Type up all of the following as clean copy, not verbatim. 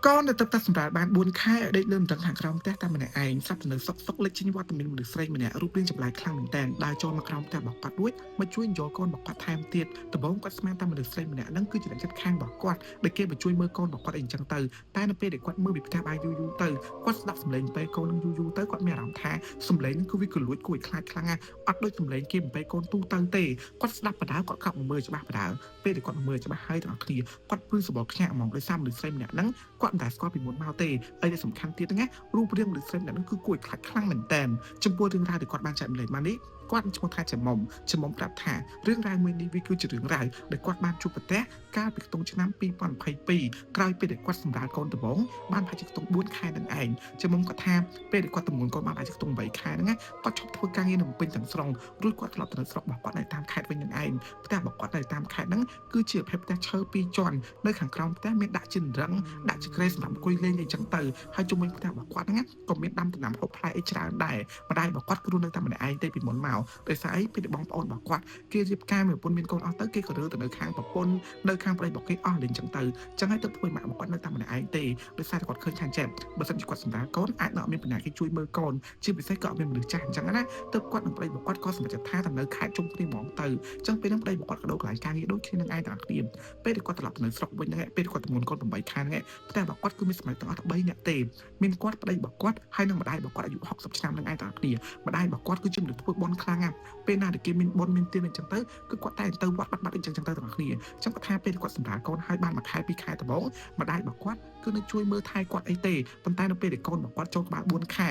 con được tậpសម្រាប់បាន4ខែឲ្យដេកលឿនទាំងខាងក្រោមផ្ទះតែម្នាក់ឯងស្រាប់តែនៅសុកលេចចេញវត្តមានមនុស្សស្រីម្នាក់រូបរាងចម្លែកខ្លាំងមែនតើដើរចូលមកក្រោមផ្ទះរបស់គាត់រួចមកជួយយកកូនរបស់គាត់ថែមទៀតដំបូងគាត់ស្មានតែមនុស្សស្រីម្នាក់ហ្នឹងគឺជាអ្នកជិតខាងរបស់គាត់ដែលគេមកជួយមើលកូនរបស់គាត់អីចឹងទៅតែនៅពេលដែលគាត់មើលពីផ្ទះបាយយូរទៅគាត់ស្ដាប់សំឡេងពេលកូននឹងយូរទៅគាត់មានអារម្មណ៍ថាសំឡេងហ្នឹងគឺវាក៏លួចគួរឲ្យខ្លាចខ្លាំងណាស់អត់ដូចសំឡេងគេពេលកូនទូទៅទេគាត់ស្ដាប់បដាគាត់ខំមើលច្បាស់បដាពេលដែលគាត់មើលច្បាស់ហើយទាំងអស់គ្នាគាត់ព្រឺសបល់ខ្ញាក់ហ្មងដោយសារមនុស្សស្រីម្នាក់ហ្នឹងគាត់មិនដែលស្គាល់ពីមុនមកទេហើយដែលសំខាន់ទៀតហ្នឹងរូបរាងមនុស្សស្រីម្នាក់ហ្នឹងគឺគួរឲ្យខ្លាចខ្លាំងមែនតើចំពោះរឿងរ៉ាវដែលគាត់បានចែកម្លែកមកនេះគាត់ឈ្មោះថាចំមុំប្រាប់ថារឿងរ៉ាវមួយនេះវាគឺជារឿងរ៉ាវដែលគាត់បានជួបប្រទះកាលពីក្នុងឆ្នាំ2022ក្រោយពេលដែលគាត់សម្រាលកូនដំបងបានប្រហែលជាក្នុង4ខែនឹងឯងចំមុំគាត់ថាពេលដែលគាត់ទំនួលកូនបានអាចក្នុង8ខែហ្នឹងគាត់ឈប់ធ្វើការងារនៅពេញទាំងស្រុងរួចគាត់ត្រឡប់ទៅនៅស្រុករបស់គាត់នៅតាមខេត្តវិញនឹងឯងផ្ទះរបស់គាត់នៅតាមខេត្តហ្នឹងគឺជាប្រភេទផ្ទះឈើ2ជាន់នៅខាងក្រោមផ្ទះមានដាក់ជិនរឹងដាក់ចក្រេសម្រាប់អង្គុយលេងអីចឹងទៅហើយជុំវិញផ្ទះរបស់គាត់ហ្នឹងក៏មានដាំដំណាំហូបផ្លែអីច្រើនដែរម្ដាយរបស់គាត់គឺរស់នៅតែម្នាក់ឯងទេពីមុនមកដោយសារអីពេលដែលបងប្អូនរបស់គាត់គេរៀបការមានប្រពន្ធមានកូនអស់ទៅគេក៏រើទៅនៅខាងប្រពន្ធនៅខាងប្តីរបស់គេអស់លេងចឹងទៅចឹងហើយទៅធ្វើម៉ាក់របស់គាត់នៅតែម្នាក់ឯងទេដោយសារតែគាត់ឃើញថាចេះបើសិនជាគាត់សម្រាប់កូនអាចនឹងអត់មានបញ្ហាគេជួយមើលកូនជាពិសេសក៏អត់មានមនុស្សចាស់អញ្ចឹងណាទៅគាត់នឹងប្តីរបស់គាត់ក៏សម្រេចថាទៅនៅខេត្តជុំគ្នាហ្មងទៅចឹងពេលហ្នឹងប្តីរបស់គាត់ក៏ដូរកន្លែងការងារដូចគ្នានឹងឯងទាំងគ្នាពេលដែលគាត់ត្រឡប់ទៅនៅស្រុកវិញហ្នឹងពេលគាត់ទំនួលកូន8ខែហ្នឹងផ្ទះរបស់គាត់គឺមានសម្រាប់ទាំងអស់តែ3នាក់ទេមានគាត់ប្តីរបស់គាត់ហើយនិងម្ដាយរបស់គាត់អាយុ60ឆ្នាំនឹងឯងទាំងគ្នាម្ដាយរបស់គាត់គឺជាមនុស្សធ្វើបុណ្យខ្លាំងណាស់ពេលណាដែលគេមានបុណ្យមានទានអញ្ចឹងទៅគឺគាត់តែទៅវត្តបាត់អញ្ចឹងទៅទាំងគ្នាអញ្ចឹងគាត់ថាពេលគាត់សម្រាលកូនហើយបាន1ខែ2ខែដំបូងម្ដាយរបស់គាត់គឺនឹងជួយមើលថែគាត់អីទេប៉ុន្តែនៅពេលដែលកូនរបស់គាត់ចូលក្បាល4ខែ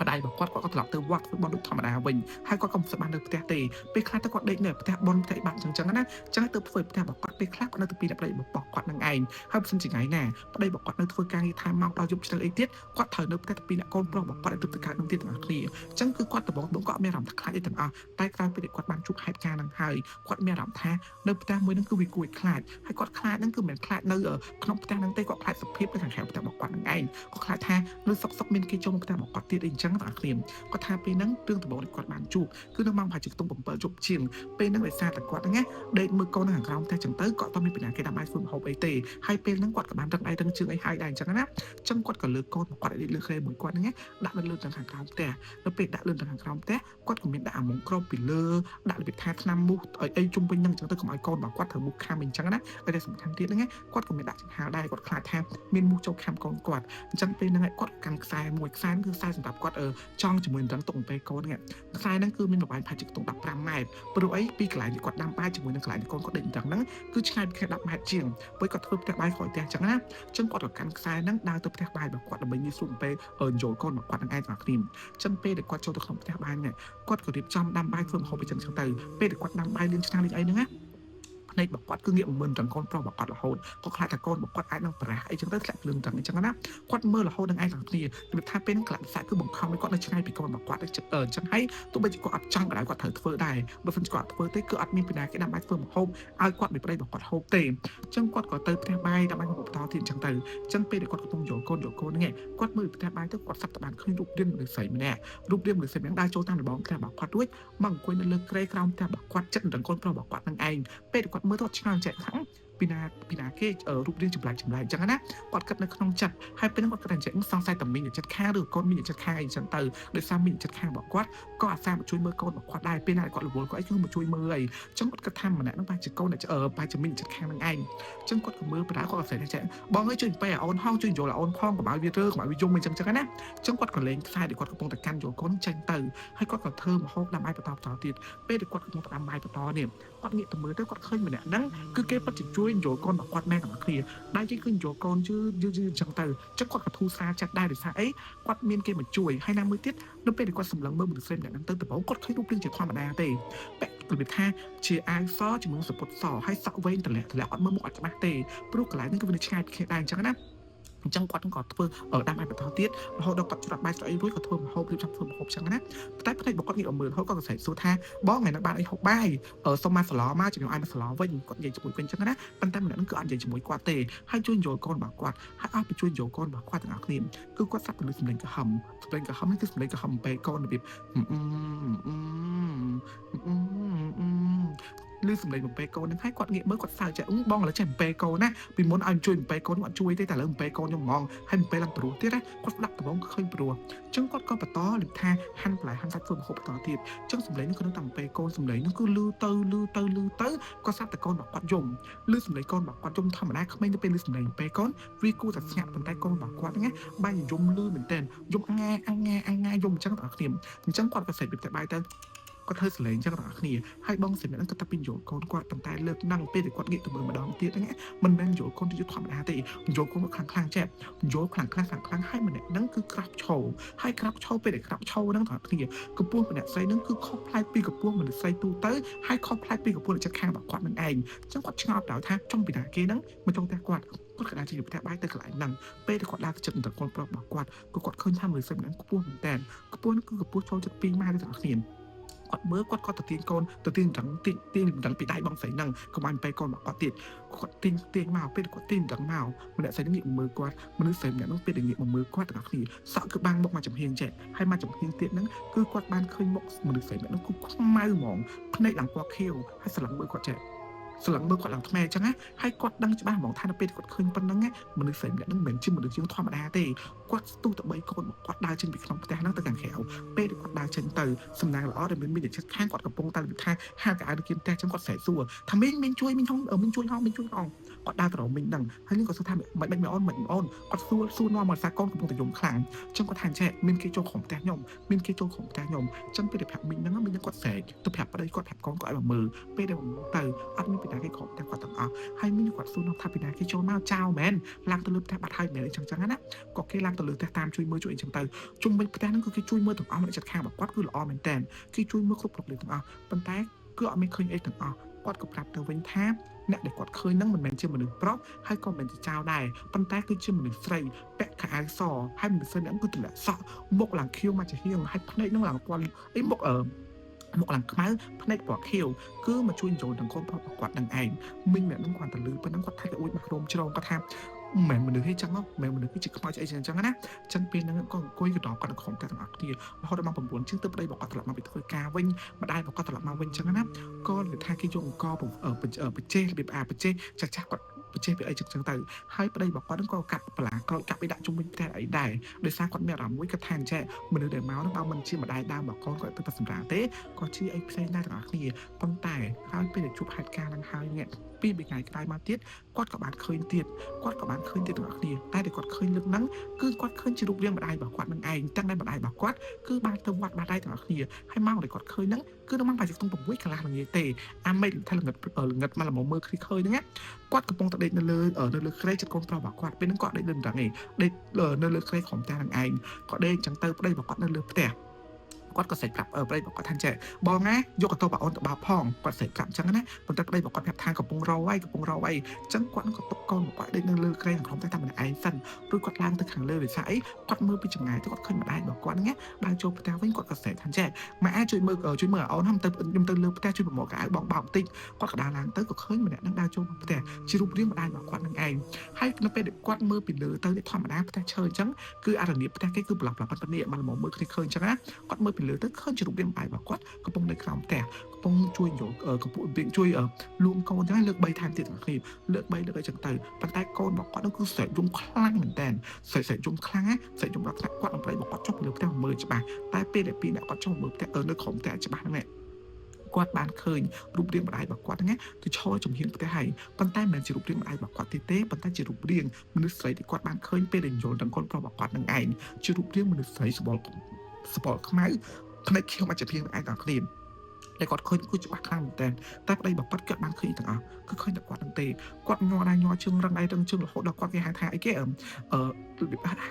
ម្ដាយរបស់គាត់ក៏ត្រឡប់ទៅវត្តធ្វើបុណ្យដូចធម្មតាវិញហើយគាត់ក៏មិនបាននៅផ្ទះទេពេលខ្លះទៅគាត់ដេកនៅផ្ទះបុណ្យផ្ទះបាត់អញ្ចឹងណាអញ្ចឹងទៅធ្វើផ្ទះរបស់គាត់ពេលខ្លះគាត់នៅទៅពីប្តីរបស់គាត់នឹងឯងហើយបើសិនជាថ្ងៃណាប្តីរបស់គាត់នៅធ្វើការងារថែមមកដល់យប់ជ្រៅអីទៀតគាត់ត្រូវនៅផ្ទះទៅពីអ្នកកូនប្រុសរបស់គាត់ឲ្យទៅទៅកើតនឹងទៀតទាំងអស់គ្នាអញ្ចឹងគឺគាត់ដំបងគាត់មានអារម្មណ៍ថាខ្លាចអីទាំងអស់តែក្រោយពេលគាត់បានជួបហេតុការណ៍ហ្នឹងហើយគាត់មានអារម្មណ៍ថានៅផ្ទះមួយហ្នឹងគឺវាគួរឲ្យខ្លាចហើយគាត់ខ្លាចហ្នឹងគឺមិនខ្លាចនៅក្នុងផ្ទះហ្នឹងទេគាត់ខ្លាចសភាពនៅខាងក្រៅផ្ទះរបស់គាត់នឹងឯងគាត់ខ្លាចថានៅសុកមានគេចូលមកផ្ទះរបស់គាត់ទៀតអីអញ្ចឹងទាំងអស់គ្នាគាត់ថាពេលហ្នឹងរឿងដំបូងដែលគាត់បានជួបគឺនៅម៉ោងប្រហែលជាខ្ទង់7យប់ជាងពេលហ្នឹងដោយសារតែគាត់ហ្នឹងដេកមើលកូននៅខាងក្រោមផ្ទះចឹងទៅគាត់អត់មានបញ្ហាគេដាក់បាយធ្វើម្ហូបអីទេហើយពេលហ្នឹងគាត់ក៏បានរឹងដៃរឹងជើងអីហើយដែរអញ្ចឹងណាអញ្ចឹងគាត់ក៏លើកកូនរបស់គាត់ឲ្យលើក្រែមួយគាត់ហ្នឹងដាក់នៅលើខាងក្រោមផ្ទះនៅពេលដាក់លើខាងក្រោមផ្ទះគាត់ក៏មានដាក់អាមុងក្របពីលើដាក់របៀបថាថ្នាំមូសឲ្យអីជុំវិញហ្នឹងអញ្ចឹងទៅកុំឲ្យកូនរបស់គាត់ត្រូវមូសខាំអញ្ចឹងណាហើយដែលសំខាន់ទៀតហ្នឹងគាត់ក៏មានដាក់ចង្ហាដែរគាត់ខ្លាចថាមានមូសចូលខាំកូនគាត់អញ្ចឹងពេលហ្នឹងគាត់កាន់ខ្សែមួយខ្សែគឺខ្សែសម្រាប់គាត់ចង់ជាមួយនឹងទុកពេលកូនហ្នឹងខ្សែហ្នឹងគឺមានប្រវែងប្រហែលជាខ្ទង់15ម៉ែត្រព្រោះអីពីកន្លែងที่គាត់ដាំបាយជាមួយនឹងកន្លែងที่កូនគាត់ដេកអញ្ចឹងហ្នឹងគឺឆ្ងាយពី10ម៉ែត្រជាងពេលគាត់ធ្វើផ្ទះបាយក្រោយផ្ទះអញ្ចឹងណាអញ្ចឹងគាត់ក៏កាន់ខ្សែហ្នឹងដើរទៅផ្ទះបាយរបស់គាត់ដើម្បីងាយស្រួលពេលចូលកូនរបស់គាត់នឹងឯងទាំងគ្នាអញ្ចឹងពេលដែលគាត់ចូលទៅក្នុងផ្ទះបាយហ្នឹងគាត់ក៏រៀបចំដាំបាយធ្វើម្ហូបអញ្ចឹងទៅពេលដែលគាត់ដាំបាយលឿនឆ្នាំនេះអីហ្នឹងណាភ្នែករបស់គាត់គឺងាកមើលទាំងកូនប្រុសរបស់គាត់រហូតគាត់ខ្លាចថាកូនរបស់គាត់អាចនឹងប្រះអីចឹងទៅធ្លាក់ភ្លើងទាំងអញ្ចឹងណាគាត់មើលរហូតនឹងឯងទាំងគ្នាគឺថាពេលហ្នឹងខ្លាចសាច់គឺបង្ខំឲ្យគាត់នៅឆ្ងាយពីកូនរបស់គាត់អញ្ចឹងហើយទោះបីជាគាត់អត់ចង់ក៏ដោយគាត់ត្រូវធ្វើដែរបើមិនគាត់ធ្វើទេគឺអត់មានពីណាគេដាំបាយធ្វើម្ហូបឲ្យគាត់មានប្តីរបស់គាត់ហូបទេអញ្ចឹងគាត់ក៏ទៅផ្ទះបាយដាំបាយហូបបន្តទៀតអញ្ចឹងទៅអញ្ចឹងពេលដែលគាត់កំពុងយកកូនហ្នឹងគាត់មើលផ្ទះបាយទៅគាត់សាប់តែបានឃើញរូបរាងមនុស្សស្រីម្នាក់រូបរាងមនុស្សស្រីម្នាក់ដើរចូលតាមរបងផ្ទះរបស់គាត់រួចមកអង្គុយនៅលើគ្រែក្រោមផ្ទះរបស់គាត់ចិត្តនឹងកូនប្រុសរបស់គាត់នឹងឯងពេលគាត់មើលទៅឆ្ងល់ចេះថាពីណាគេរូបរាងចម្លែកអញ្ចឹងណាគាត់គិតនៅក្នុងចិត្តហើយពេលហ្នឹងគាត់គិតថាអញ្ចឹងសង្ស័យតែមីងចិត្តខាងឬកូនមីងចិត្តខាងអីអញ្ចឹងទៅដោយសារមីងចិត្តខាងរបស់គាត់ក៏អាសាមកជួយមើលកូនរបស់គាត់ដែរពេលណាគាត់រវល់គាត់អីគឺមកជួយមើលអីអញ្ចឹងគាត់គិតថាម្នាក់ហ្នឹងបែរជាកូនបែរជាមីងចិត្តខាងហ្នឹងឯងអញ្ចឹងគាត់ក៏មើលបណ្ដាគាត់ក៏ស្អីថាបងអើយជួយពេលអូនហងជួយយល់អូនផងកុំឲ្យវារើកុំឲ្យវាយំអីអញ្ចឹងណាអញ្ចឹងគាត់ក៏លេងខ្សែដែលគាត់កំពុងតែកាន់យកកូនចេញទៅហើយគាត់ក៏ធ្វើម្ហូបដាំបាយបន្តទៀតពេលដែលគាត់កំពុងតែដាំបាយបន្តនេះគាត់ងាកទៅមើលទៅគាត់ឃើញម្នាក់ហ្នឹងគឺគេពិតជាជួយយល់កូនរបស់គាត់មែនទាំងគ្នាដែលជាឃើញយកកូនយឺអញ្ចឹងទៅចឹងគាត់ក៏ធូរស្រាលចិត្តដែរដោយសារអីគាត់មានគេមកជួយហើយណាមួយទៀតនៅពេលដែលគាត់សម្លឹងមើលមនុស្សស្រីម្នាក់ហ្នឹងទៅដំបូងគាត់ឃើញរូបរាងជាធម្មតាទេពាក់របៀបថាជាអាវសជាមួយសពុតសហើយសក់វែងតម្លាក់អត់មើលមុខអត់ច្បាស់ទេព្រោះកន្លែងហ្នឹងគឺវានៅឆ្ងាយពីគ្នាដែរអញ្ចឹងណាអញ្ចឹងគាត់ក៏ធ្វើដាំបាយបន្តទៀតរហូតដល់គាត់ច្រត់បាយស្អីរួចក៏ធ្វើម្ហូបរៀបចំធ្វើម្ហូបអញ្ចឹងណាតែផ្នែករបស់គាត់ងាកមើលរហូតគាត់ក៏ស្រែកសួរថាបងថ្ងៃនេះបានអីហូបបាយសុំមកសាឡមកជំនួសឲ្យមកសាឡវិញគាត់និយាយជាមួយវិញអញ្ចឹងណាប៉ុន្តែម្នាក់ហ្នឹងគឺអត់និយាយជាមួយគាត់ទេហើយជួយយល់កូនរបស់គាត់ហើយអស់ទៅជួយយល់កូនរបស់គាត់ទាំងអស់គ្នាគឺគាត់សាប់ទៅលើសម្លេងកំហឹមនេះគឺសម្លេងកំហឹមពេលកូនរបៀប លឺសំឡេងបំពេកូនហ្នឹងហើយគាត់ងាកមើលគាត់សើចចេះបងឥឡូវចេះបំពេកូនណាពីមុនឲ្យជួយបំពេកូនគាត់ជួយទេតែឥឡូវបំពេកូនខ្ញុំហ្មងហើយបំពេឡើងព្រោះទៀតណាគាត់ស្ដាប់ដំបងឃើញព្រោះអញ្ចឹងគាត់ក៏បន្តលើកថាហាន់បន្លែហាន់សាច់ធ្វើម្ហូបបន្តទៀតអញ្ចឹងសំឡេងហ្នឹងគឺនឹងតែបំពេកូនសំឡេងហ្នឹងគឺលឺទៅគាត់ស្ដាប់តែកូនរបស់គាត់យំលឺសំឡេងកូនរបស់គាត់យំធម្មតាក្មេងទៅពេលលឺសំឡេងបំពេកូនវាគួរតែស្ងាត់ប៉ុន្តែកូនរបស់គាត់ហ្នឹងបែរជាយំលឺមែនតើយំអងាយំអញ្ចឹងបងប្អូនអញ្ចឹងគាត់ក៏សេពពីតែបាយទៅគាត់ធ្វើសលេងអញ្ចឹងបងប្អូនហើយបងសិនហ្នឹងគាត់តែពីយល់កូនគាត់ប៉ុន្តែលើកហ្នឹងពេលដែលគាត់ងាកទៅមើលម្ដងទៀតហ្នឹងមិនមែនយល់កូនទៅធម្មតាទេយល់កូនខ្លាំងចេះយល់ខ្លាំងហើយម្នាក់ហ្នឹងគឺក្រោកឈោហើយក្រោកឈោពេលដែលក្រោកឈោហ្នឹងបងប្អូនកម្ពស់ម្នាក់ស្រីហ្នឹងគឺខុសប្លែកពីកម្ពស់មនុស្សស្រីទូទៅហើយខុសប្លែកពីកម្ពស់អ្នកចិត្តខាងរបស់គាត់នឹងឯងអញ្ចឹងគាត់ឆ្ងល់ដល់ថាចំពីណាគេហ្នឹងមកចង់តែគាត់ក៏អាចជាផ្ទះបាយទៅកន្លែងហ្នឹងពេលដែលគាត់ដើរទៅចិត្តនឹងកូនប្រុសរបស់គាត់ក៏គាត់ឃើញថាមនុស្សស្រីម្នាក់ខ្ពស់មែនតើខ្ពស់ហ្នឹងគឺកម្ពស់ចូលចិត្ត2ម៉ែត្រទាំងគ្នាគាត់មើលគាត់ទៅទាញកូនទៅទាញដឹងពីដៃបងស្រីហ្នឹងកុំឲ្យពេលកូនរបស់គាត់ទៀតគាត់ទាញមកពេលគាត់ទាញដឹងមកម្នាក់ស្រីហ្នឹងងាកមើលគាត់មនុស្សស្រីម្នាក់ហ្នឹងពេលដែលងាកមកមើលគាត់ទាំងគ្នាសក់គឺបាំងមុខមកចំហៀងចេះហើយមកចំហៀងទៀតហ្នឹងគឺគាត់បានឃើញមុខមនុស្សស្រីម្នាក់ហ្នឹងគឺខ្មៅហ្មងភ្នែកឡើងពណ៌ខៀវហើយស្លឹងមើលគាត់ចេះស្លឹងមើលគាត់ឡើងថ្មែអញ្ចឹងណាហើយគាត់ដឹងច្បាស់ហ្មងថានៅពេលគាត់ឃើញប៉ុណ្ណឹងមនុស្សស្រីម្នាក់ហ្នឹងមិនមែនជាមនុស្សជាងធម្មតាទេគាត់ស្ទុះទៅ3កូនគាត់ដើរចេញពីក្នុងផ្ទះហ្នឹងទៅខាងក្រៅពេលគាត់ដើរចេញទៅសំណាងល្អដែលមានចិត្តខាងគាត់កំពុងតែនិយាយថាហាកៅនៅគៀនផ្ទះចឹងគាត់ស្រែកសួរថាមីងជួយមីងហងមីងជួយហងគាត់ដើរទៅរកមីងហ្នឹងហើយមីងក៏សួរថាមិនអូនគាត់សួរនាំមកសាកូនកំពុងតែយំខ្លាំងចឹងគាត់ថាចេះមានគេចូលក្នុងផ្ទះខ្ញុំចឹងពេលដែលប្រាប់មីងហ្នឹងគាត់ស្រែកទៅប្រាប់ប្តីគាត់ប្រាប់កូនគាត់ឲ្យមកមើលពេលដែលទៅអត់មានពីណាគេគ្រប់តែគាត់ទាំងអស់ហើយមីងគាត់សួរនាំថាពីណាគេចូលមកចៅមែនឡើងទៅលើផ្ទះបាត់ហើយមែនអញ្ចឹងណាក៏គេឡើងទៅលើផ្ទះតាមជួយមើលជួយអញ្ចឹងទៅជុំវិញផ្ទះហ្នឹងគឺគេជួយមើលទាំងអស់អ្នកចិត្តខាងរបស់គាត់គឺល្អមែនតើគេជួយមើលគ្រប់ទាំងអស់ប៉ុន្តែគឺអត់មានឃើញអីទាំងអស់គាត់ក៏ប្រាប់ទៅវិញថាអ្នកដែលគាត់ឃើញហ្នឹងមិនមែនជាមនុស្សប្រុសហើយក៏មិនជាចៅដែរប៉ុន្តែគឺជាមនុស្សស្រីពាក់ខោអាវសហើយមនុស្សស្រីហ្នឹងគឺទម្លាក់សក់មុខឡើងខៀវមកជាហៀងហើយភ្នែកហ្នឹងឡើងពណ៌អីមុខឡើងខ្មៅភ្នែកពណ៌ខៀវគឺមកជួយចូលទាំងកូនប្រុសរបស់គាត់នឹងឯងមីងអ្នកហ្នឹងគាត់ទៅលឺប៉ុណ្ណឹងគាត់ថាទៅអួយមកក្រុមជ្រងគាត់ថាមិនមនុស្សទេចឹងមិនមនុស្សគឺជាខ្មោចអីចឹងណាចឹងពេលហ្នឹងក៏អង្គុយកដោគាត់ក្នុងតែទាំងអស់គ្នារហូតដល់ម៉ោង9ជាងទៅប្តីរបស់គាត់ត្រឡប់មកពីធ្វើការវិញម្ដាយរបស់គាត់ត្រឡប់មកវិញចឹងណាក៏និយាយថាគេយកអង្គបច្ចេករបៀបបច្ចេកចាស់គាត់បច្ចេកពីអីចឹងទៅហើយប្តីរបស់គាត់ហ្នឹងក៏កាត់បន្លាក្រោយកាត់ឲ្យដាក់ជុំវិញផ្ទះអីដែរដោយសារគាត់មានអារម្មណ៍មួយគាត់ថាអញ្ចឹងមនុស្សដែលមកហ្នឹងបើមិនជាម្ដាយដើមរបស់កូនគាត់ទៅតែសម្រាប់ទេក៏ជាអីផ្សេងដែរទាំងអស់គ្នាប៉ុន្តែហើយពេលដែលជួបហេតុការណ៍ហ្នឹងហើយនេះពីថ្ងៃក្រោយមកទៀតគាត់ក៏បានឃើញទៀតទាំងអស់គ្នាតែគាត់ឃើញលើកហ្នឹងគឺគាត់ឃើញជារូបរាងម្ដាយរបស់គាត់នឹងឯងទាំងដែលម្ដាយរបស់គាត់គឺបានទៅវត្តបានដែរទាំងអស់គ្នាហើយម៉ោងដែលគាត់ឃើញហ្នឹងគឺនៅម៉ោងប្រហែលក្នុង6កន្លះល្ងាចទេអាមេថាល្ងិតមកល្មមមើលឃើញហ្នឹងគាត់កំពុងតែដេកនៅលើក្រែចិត្តកូនប្រុសរបស់គាត់ពេលហ្នឹងគាត់ដេកលើហ្នឹងឯងដេកនៅលើក្រែក្រុមផ្ទះនឹងឯងគាត់ដេកអញ្ចឹងទៅប្តីរបស់គាត់នៅលើផ្ទះគាត់ក៏សេចប្រាប់ប្តីរបស់គាត់ថាចេះបងណាយកកតោបអូនទៅបោផងគាត់សេចប្រាប់អញ្ចឹងណាប៉ុន្តែប្តីរបស់គាត់ប្រាប់ថាកំពុងរអីអញ្ចឹងគាត់នឹងក៏ទុកកូនរបស់គាត់ដេកនៅលើក្រែក្នុងតែតែម្នាក់ឯងសិនរួចគាត់ឡើងទៅខាងលើវិសាអីគាត់មើលពីចម្ងាយទៅគាត់ឃើញម្ដាយរបស់គាត់ហ្នឹងដើរចូលផ្ទះវិញគាត់ក៏សេចថាចេះម៉ែជួយមើលអូនទៅខ្ញុំទៅលើផ្ទះជួយប្រមូលកៅបងបោកបន្តិចគាត់ក៏ដើរឡើងទៅក៏ឃើញម្នាក់ហ្នឹងដើរចូលផ្ទះជារូបរាងម្ដាយរបស់គាត់នឹងឯងហើយនៅពេលដែលគាត់មើលពីលើទៅធម្មតាផ្ទះឈើអញ្ចឹងគឺអរនិយផ្ទះគេគឺប្លុកប៉ុណ្ណេះមកល្មមមើលឃើញអញ្ចឹងណាគាត់មើលពីលើទៅឃើញជារូបរាងម្ដាយរបស់គាត់កំពុងនៅក្រោមផ្ទះកំពុងជួយយកកំពុងជួយលួងកូនចឹងលើក3ថែមទៀតទាំងគ្នាលើក3លើកអីចឹងទៅប៉ុន្តែកូនរបស់គាត់នោះគឺស្រែកយំខ្លាំងមែនតើស្រែកយំខ្លាំងណាស្រែកយំដល់ថ្នាក់គាត់អំប្រៃរបស់គាត់ចុះលើផ្ទះមើលច្បាស់តែពេលដែលពីរអ្នកគាត់ចុះមើលផ្ទះនៅក្រុមផ្ទះច្បាស់ហ្នឹងគាត់បានឃើញរូបរាងម្ដាយរបស់គាត់ហ្នឹងទៅឈរចំហៀងផ្ទះហើយប៉ុន្តែមិនមែនជារូបរាងម្ដាយរបស់គាត់ទេប៉ុន្តែជារូបរាងមនុស្សស្រីដែលគាត់បានឃើញពេលដែលយល់ដល់កូនប្រុសរបស់គាត់នឹងឯងជារូបរាងមនុស្សស្រីសបល់ខ្មៅផ្នែកខៀវមកជាភៀងឯងទាំងគ្នាតែគាត់ឃើញគឺច្បាស់ខ្លាំងមែនតើតែប្តីរបស់គាត់បានឃើញទាំងអស់គឺឃើញតែគាត់ហ្នឹងទេគាត់ញ័រជើងរឹងដៃរឹងជើងរហូតដល់គាត់គេហៅថាអីគេ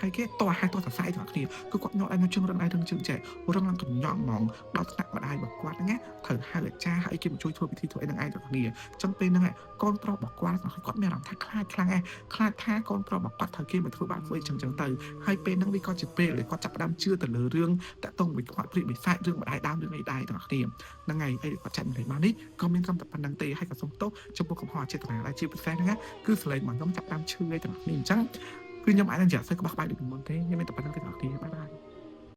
ហៅគេតោះសរសៃទាំងគ្នាគឺគាត់ញ័រដៃញ័រជើងរឹងដៃរឹងជើងចេះរឹងឡើងកញ្ញក់ហ្មងដល់ថ្នាក់ម្ដាយរបស់គាត់ហ្នឹងត្រូវហៅអាចារ្យឲ្យគេមកជួយធ្វើពិធីធ្វើអីហ្នឹងឯងទាំងគ្នាអញ្ចឹងពេលហ្នឹងកូនប្រុសរបស់គាត់គាត់មានអារម្មណ៍ថាខ្លាចថាកូនប្រុសរបស់គាត់ត្រូវគេមកធ្វើបាបធ្វើអីចឹងទៅហើយពេលហ្នឹងវាក៏ជាពេលដែលគាត់ចាប់ផ្ដើមជឿទៅលើរឿងតាក់ទងមួយខ្វាត់ព្រាបបិសាចរឿងម្ដាយដើមរឿងអីដែរទាំងគ្នាហ្នឹងហើយអីគាត់ចាត់មិនបាននេះក៏មានត្រឹមតែប៉ុណ្្នឹងទេហើយក៏សូមទោសចំពោះកំហុសអចេតនាដែលជាពិសេសហ្នឹងគឺសលេងមកខ្ញុំចាប់តាមឈឺឯទាំងគ្នាអញ្ចឹងគឺខ្ញុំអាចនឹងនិយាយស្អីក្បោះក្បាយដូចពីមុនទេខ្ញុំមានតែប៉ុណ្្នឹងទេទាំងគ្នាបាយ